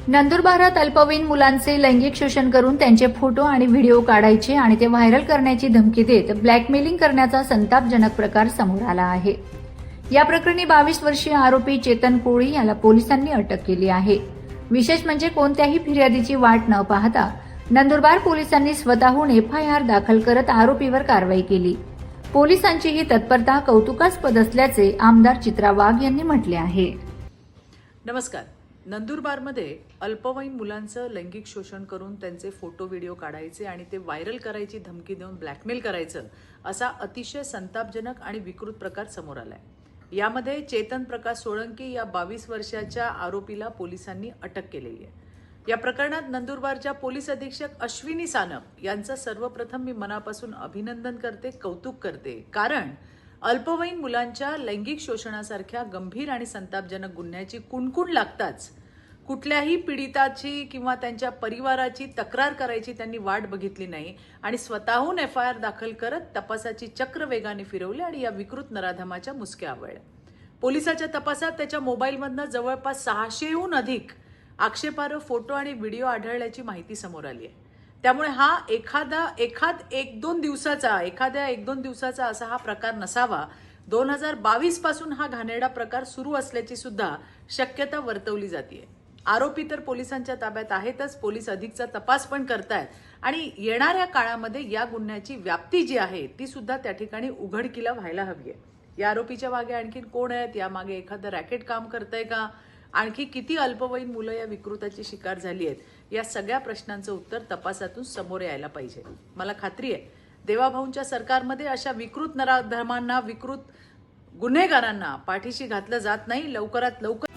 नंदुरबारात अल्पवयीन मुलांचे लैंगिक शोषण करून त्यांचे फोटो आणि व्हिडिओ काढायचे आणि ते व्हायरल करण्याची धमकी देत ब्लॅकमेलिंग करण्याचा संतापजनक प्रकार समोर आला आहे। या प्रकरणी 22 वर्षीय आरोपी चेतन कोळी याला पोलिसांनी अटक केली आहे। विशेष म्हणजे कोणत्याही फिर्यादीची वाट न पाहता नंदुरबार पोलिसांनी स्वतःहून FIR दाखल करत आरोपीवर कारवाई केली। पोलिसांची ही तत्परता कौतुकास्पद असल्याचे आमदार चित्रा वाघ यांनी म्हटले आहे। नमस्कार। नंदुरबारमध्ये अल्पवयीन मुलांचं लैंगिक शोषण करून त्यांचे फोटो व्हिडिओ काढायचे आणि ते व्हायरल करायची धमकी देऊन ब्लॅकमेल करायचं असा अतिशय संतापजनक आणि विकृत प्रकार समोर आलाय। यामध्ये चेतन प्रकाश सोळंकी या 22 वर्षाच्या आरोपीला पोलिसांनी अटक केलेली आहे। या प्रकरणात नंदुरबारच्या पोलीस अधीक्षक अश्विनी सानप यांचं सर्वप्रथम मी मनापासून अभिनंदन करते, कौतुक करते, कारण अल्पवयीन मुलांच्या लैंगिक शोषणासारख्या गंभीर आणि संतापजनक गुन्ह्याची कुणकुण लागताच कुठल्याही पीडिताची किंवा त्यांच्या परिवाराची तक्रार करायची त्यांनी वाट बघितली नाही आणि स्वतःहून FIR दाखल करत तपासाची चक्र वेगाने फिरवली आणि या विकृत नराधमाच्या मुसक्या आवळल्या। पोलिसाच्या तपासात त्याच्या मोबाईलमधनं जवळपास 600हून अधिक आक्षेपार्ह फोटो आणि व्हिडिओ आढळल्याची माहिती समोर आली आहे। त्यामुळे हा एखाद्या एक दोन दिवसाचा असा हा प्रकार नसावा। 2022 पासून हा घाणेरडा प्रकार सुरू असल्याची सुद्धा शक्यता वर्तवली जाते। आरोपी तर पोलिसांच्या ताब्यात आहेतच, पोलीस अधिकचा तपास पण करतायत आणि येणाऱ्या काळामध्ये या गुन्ह्याची व्याप्ती जी आहे ती सुद्धा त्या ठिकाणी उघडकीला व्हायला हवी आहे। या आरोपीच्या मागे आणखीन कोण आहेत, या मागे एखादं रॅकेट काम करतंय का, आणखी किती अल्पवयीन मुलं या विकृताची शिकार झाली आहेत, या सगळ्या प्रश्नांचं उत्तर तपासातून समोर यायला पाहिजे। मला खात्री आहे देवाभाऊंच्या सरकारमध्ये अशा विकृत नराधमांना, विकृत गुन्हेगारांना पाठीशी घातलं जात नाही। लवकरात लवकर